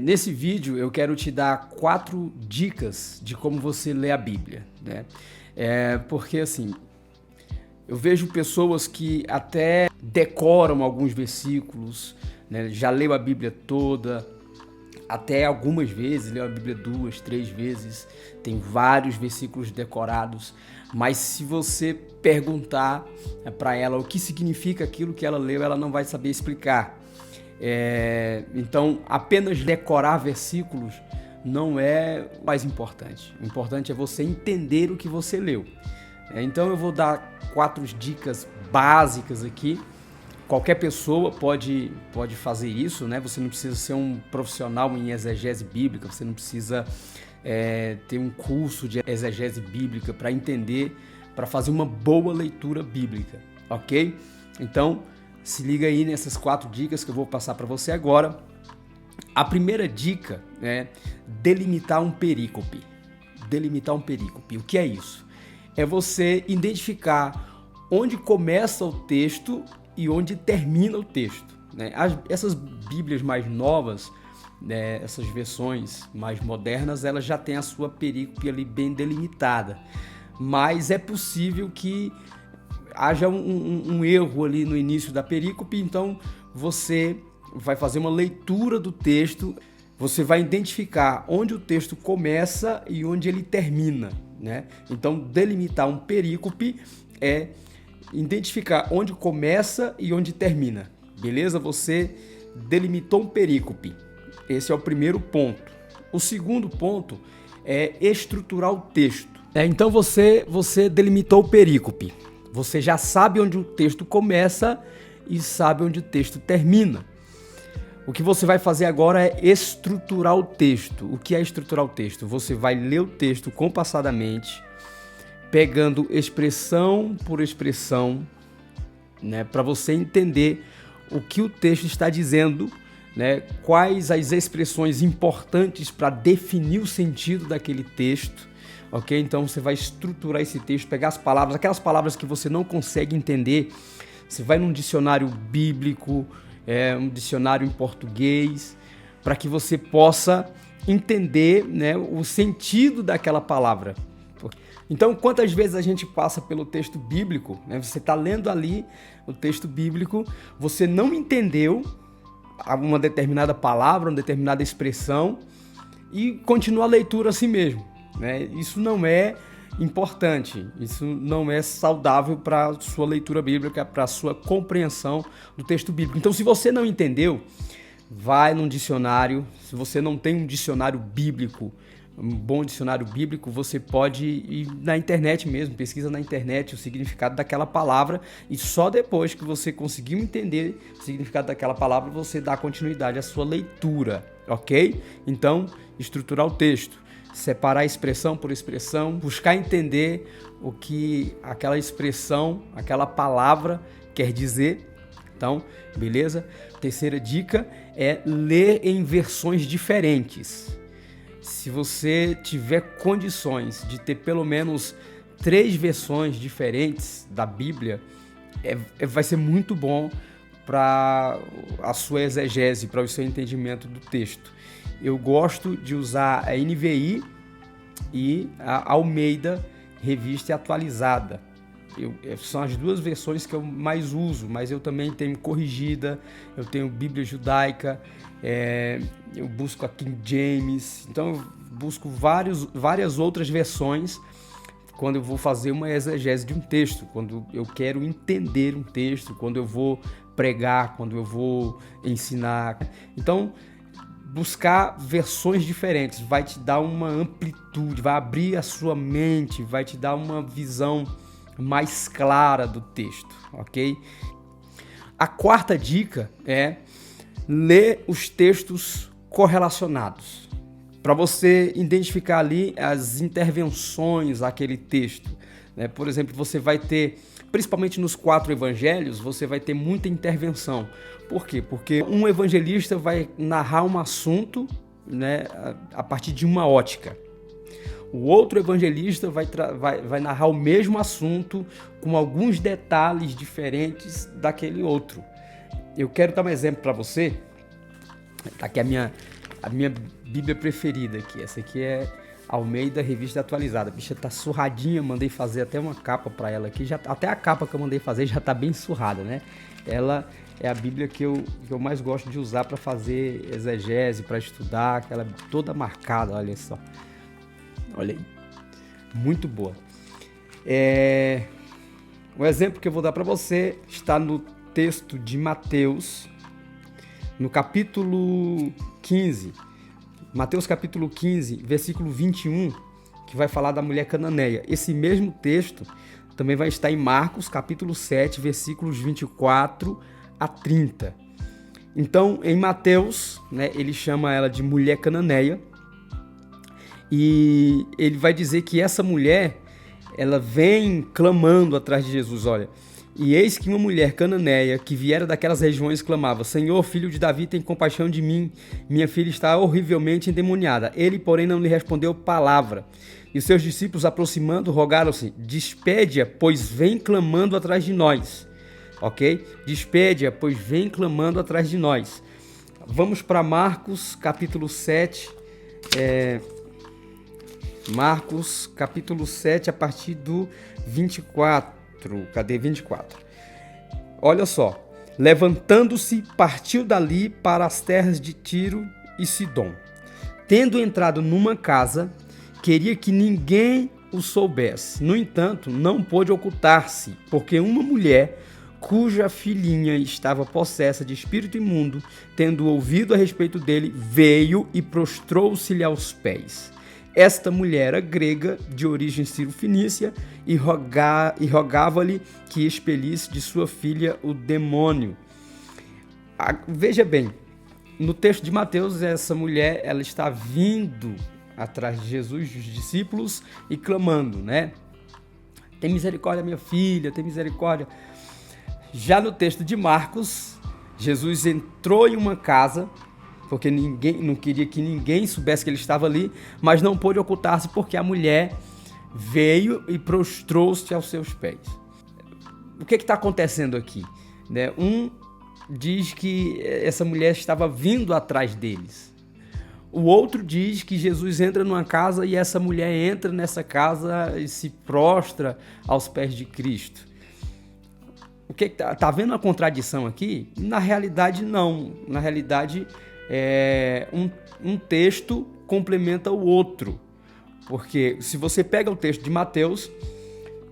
Nesse vídeo eu quero te dar 4 dicas de como você lê a Bíblia, né? Porque assim, eu vejo pessoas que até decoram alguns versículos, né? Já leu a Bíblia toda, até algumas vezes, leu a Bíblia 2, 3 vezes, tem vários versículos decorados, mas se você perguntar para ela o que significa aquilo que ela leu, ela não vai saber explicar. Então, apenas decorar versículos não é o mais importante. O importante é você entender o que você leu. Então, eu vou dar 4 dicas básicas aqui. Qualquer pessoa pode fazer isso, né? Você não precisa ser um profissional em exegese bíblica, você não precisa ter um curso de exegese bíblica para entender, para fazer uma boa leitura bíblica, ok? Então, se liga aí nessas 4 dicas que eu vou passar para você agora. A primeira dica é delimitar um perícope. Delimitar um perícope. O que é isso? É você identificar onde começa o texto e onde termina o texto, né? Essas Bíblias mais novas, né, essas versões mais modernas, elas já têm a sua perícope ali bem delimitada. Mas é possível que haja um erro ali no início da perícope, então você vai fazer uma leitura do texto, você vai identificar onde o texto começa e onde ele termina, né? Então, delimitar um perícope é identificar onde começa e onde termina, beleza? Você delimitou um perícope, esse é o primeiro ponto. O segundo ponto é estruturar o texto. Então, você delimitou o perícope. Você já sabe onde o texto começa e sabe onde o texto termina. O que você vai fazer agora é estruturar o texto. O que é estruturar o texto? Você vai ler o texto compassadamente, pegando expressão por expressão, né, para você entender o que o texto está dizendo, né, quais as expressões importantes para definir o sentido daquele texto. Ok? Então você vai estruturar esse texto, pegar as palavras, aquelas palavras que você não consegue entender, você vai num dicionário bíblico, um dicionário em português, para que você possa entender, né, o sentido daquela palavra. Então, quantas vezes a gente passa pelo texto bíblico, né? Você está lendo ali o texto bíblico, você não entendeu uma determinada palavra, uma determinada expressão e continua a leitura assim mesmo. Isso não é importante, isso não é saudável para a sua leitura bíblica, para a sua compreensão do texto bíblico. Então, se você não entendeu, vai num dicionário. Se você não tem um dicionário bíblico, um bom dicionário bíblico, você pode ir na internet mesmo, pesquisa na internet o significado daquela palavra e só depois que você conseguiu entender o significado daquela palavra, você dá continuidade à sua leitura, ok? Então, estruturar o texto. Separar expressão por expressão, buscar entender o que aquela expressão, aquela palavra quer dizer. Então, beleza? Terceira dica é ler em versões diferentes. Se você tiver condições de ter pelo menos 3 versões diferentes da Bíblia, vai ser muito bom para a sua exegese, para o seu entendimento do texto. Eu gosto de usar a NVI e a Almeida Revista Atualizada. São as 2 versões que eu mais uso, mas eu também tenho Corrigida, eu tenho Bíblia Judaica, eu busco a King James, então eu busco várias outras versões quando eu vou fazer uma exegese de um texto, quando eu quero entender um texto, quando eu vou pregar, quando eu vou ensinar. Então, buscar versões diferentes vai te dar uma amplitude, vai abrir a sua mente, vai te dar uma visão mais clara do texto, ok? A quarta dica é ler os textos correlacionados, para você identificar ali as intervenções àquele texto, né? Por exemplo, você vai ter, principalmente nos 4 evangelhos, você vai ter muita intervenção. Por quê? Porque um evangelista vai narrar um assunto, né, a partir de uma ótica. O outro evangelista vai narrar o mesmo assunto com alguns detalhes diferentes daquele outro. Eu quero dar um exemplo para você. Tá aqui a a minha Bíblia preferida aqui. Essa aqui é Almeida Revista Atualizada. A bicha tá surradinha, mandei fazer até uma capa para ela aqui. Até a capa que eu mandei fazer já tá bem surrada, né? Ela é a Bíblia que eu mais gosto de usar para fazer exegese, para estudar, aquela toda marcada, olha só. Olha aí. Muito boa. O exemplo que eu vou dar para você está no texto de Mateus, no capítulo 15. Mateus capítulo 15, versículo 21, que vai falar da mulher cananeia. Esse mesmo texto também vai estar em Marcos capítulo 7, versículos 24 a 30. Então, em Mateus, né, ele chama ela de mulher cananeia, e ele vai dizer que essa mulher, ela vem clamando atrás de Jesus, olha. E eis que uma mulher cananeia que viera daquelas regiões clamava: Senhor, filho de Davi, tem compaixão de mim, minha filha está horrivelmente endemoniada. Ele, porém, não lhe respondeu palavra. E os seus discípulos, aproximando, rogaram-se: despede-a, pois vem clamando atrás de nós. Ok? Despede-a, pois vem clamando atrás de nós. Vamos para Marcos capítulo 7. Marcos capítulo 7, a partir do 24. Cadê 24? Olha só. Levantando-se, partiu dali para as terras de Tiro e Sidom. Tendo entrado numa casa, queria que ninguém o soubesse. No entanto, não pôde ocultar-se, porque uma mulher, cuja filhinha estava possessa de espírito imundo, tendo ouvido a respeito dele, veio e prostrou-se-lhe aos pés. Esta mulher era grega, de origem sírio-fenícia, e rogava-lhe que expelisse de sua filha o demônio. Veja bem, no texto de Mateus, essa mulher ela está vindo atrás de Jesus, dos discípulos, e clamando, né? Tem misericórdia, minha filha, tem misericórdia. Já no texto de Marcos, Jesus entrou em uma casa, porque não queria que ninguém soubesse que ele estava ali, mas não pôde ocultar-se porque a mulher veio e prostrou-se aos seus pés. O que está acontecendo aqui? Um diz que essa mulher estava vindo atrás deles. O outro diz que Jesus entra numa casa e essa mulher entra nessa casa e se prostra aos pés de Cristo. O que está havendo uma contradição aqui? Na realidade, não. Na realidade, um texto complementa o outro, porque se você pega o texto de Mateus,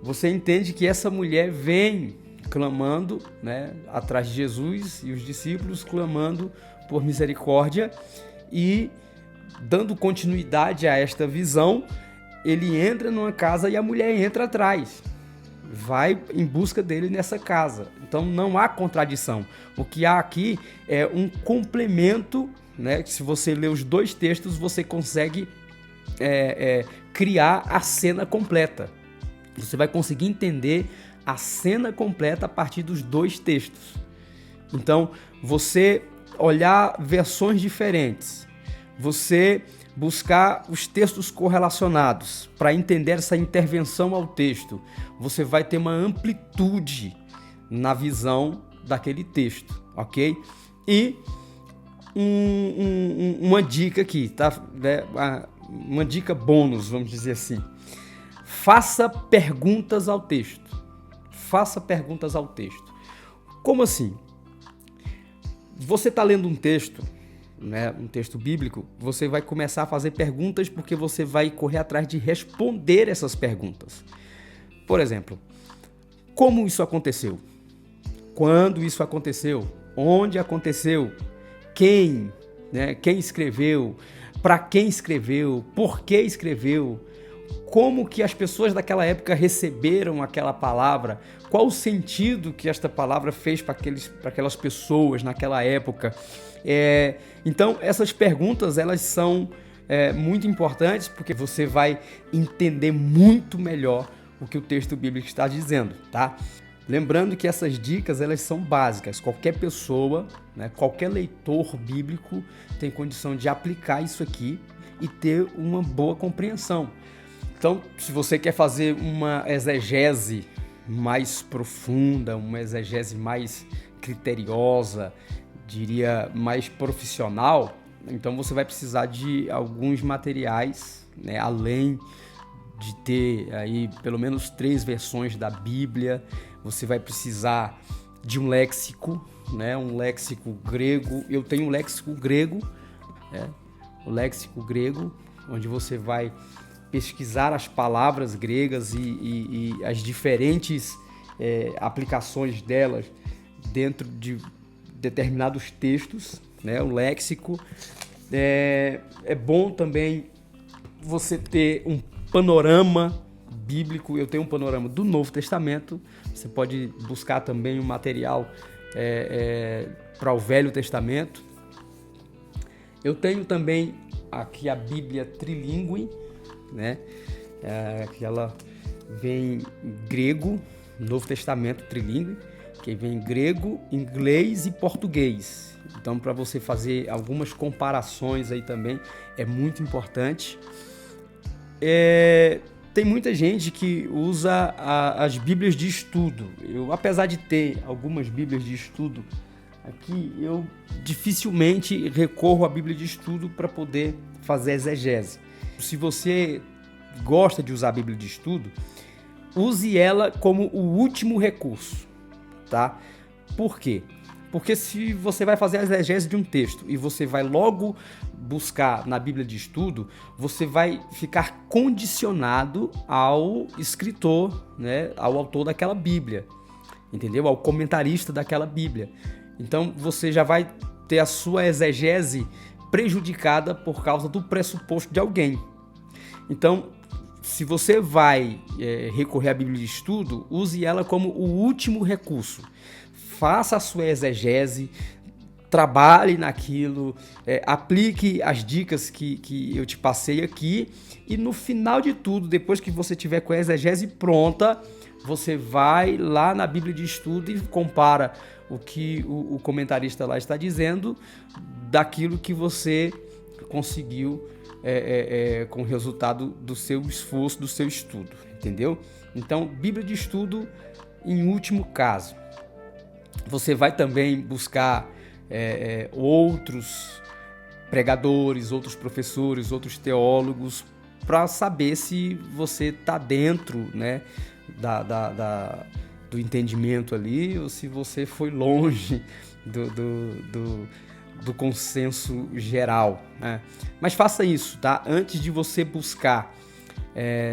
você entende que essa mulher vem clamando, né, atrás de Jesus e os discípulos clamando por misericórdia, e dando continuidade a esta visão, ele entra numa casa e a mulher entra atrás, vai em busca dele nessa casa. Então não há contradição. O que há aqui é um complemento, né? Se você ler os dois textos, você consegue criar a cena completa. Você vai conseguir entender a cena completa a partir dos dois textos. Então, você olhar versões diferentes, você buscar os textos correlacionados para entender essa intervenção ao texto, você vai ter uma amplitude na visão daquele texto, ok? E uma dica aqui, tá? Uma dica bônus, vamos dizer assim. Faça perguntas ao texto. Faça perguntas ao texto. Como assim? Você está lendo um texto, né, um texto bíblico, você vai começar a fazer perguntas porque você vai correr atrás de responder essas perguntas. Por exemplo, como isso aconteceu? Quando isso aconteceu? Onde aconteceu? Quem? Né? Quem escreveu? Para quem escreveu? Por que escreveu? Como que as pessoas daquela época receberam aquela palavra? Qual o sentido que esta palavra fez para aquelas pessoas naquela época? Então, essas perguntas elas são muito importantes, porque você vai entender muito melhor o que o texto bíblico está dizendo, tá? Lembrando que essas dicas elas são básicas. Qualquer pessoa, né, qualquer leitor bíblico tem condição de aplicar isso aqui e ter uma boa compreensão. Então, se você quer fazer uma exegese mais profunda, uma exegese mais criteriosa, diria mais profissional, Então você vai precisar de alguns materiais, né, além de ter aí pelo menos 3 versões da Bíblia. Você vai precisar de um léxico, né, um léxico grego. Eu tenho um léxico grego, né, o léxico grego, onde você vai pesquisar as palavras gregas e as diferentes aplicações delas dentro de determinados textos, né, o léxico. É bom também você ter um panorama bíblico. Eu tenho um panorama do Novo Testamento. Você pode buscar também um material para o Velho Testamento. Eu tenho também aqui a Bíblia trilingüe, né? Que ela vem em grego, Novo Testamento trilingüe, que vem em grego, inglês e português. Então, para você fazer algumas comparações aí também, é muito importante. Tem muita gente que usa as Bíblias de estudo. Eu, apesar de ter algumas Bíblias de estudo aqui, eu dificilmente recorro à Bíblia de estudo para poder fazer exegese. Se você gosta de usar a Bíblia de estudo, use ela como o último recurso, tá? Por quê? Porque se você vai fazer a exegese de um texto e você vai logo buscar na Bíblia de estudo, você vai ficar condicionado ao escritor, né, ao autor daquela Bíblia, entendeu? Ao comentarista daquela Bíblia. Então você já vai ter a sua exegese prejudicada por causa do pressuposto de alguém. Então, se você vai recorrer à Bíblia de estudo, use ela como o último recurso. Faça a sua exegese, trabalhe naquilo, aplique as dicas que eu te passei aqui, e no final de tudo, depois que você tiver com a exegese pronta, você vai lá na Bíblia de estudo e compara o que o comentarista lá está dizendo daquilo que você conseguiu com o resultado do seu esforço, do seu estudo, entendeu? Então, Bíblia de estudo em último caso. Você vai também buscar outros pregadores, outros professores, outros teólogos, para saber se você está dentro, né, do entendimento ali, ou se você foi longe do consenso geral, né? Mas faça isso, tá? Antes de você buscar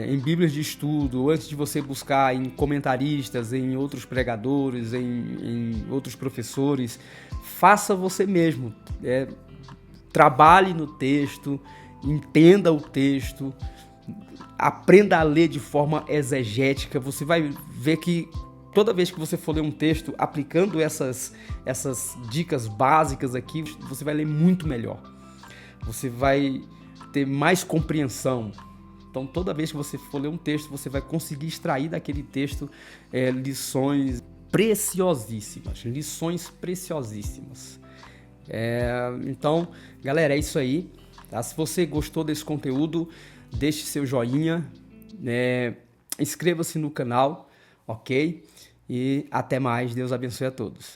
em Bíblias de estudo, antes de você buscar em comentaristas, em outros pregadores, em outros professores, faça você mesmo. Trabalhe no texto, entenda o texto, aprenda a ler de forma exegética. Você vai ver que toda vez que você for ler um texto, aplicando essas dicas básicas aqui, você vai ler muito melhor. Você vai ter mais compreensão. Então, toda vez que você for ler um texto, você vai conseguir extrair daquele texto lições preciosíssimas. Então, galera, é isso aí. Tá? Se você gostou desse conteúdo, deixe seu joinha, inscreva-se no canal, ok? E até mais. Deus abençoe a todos.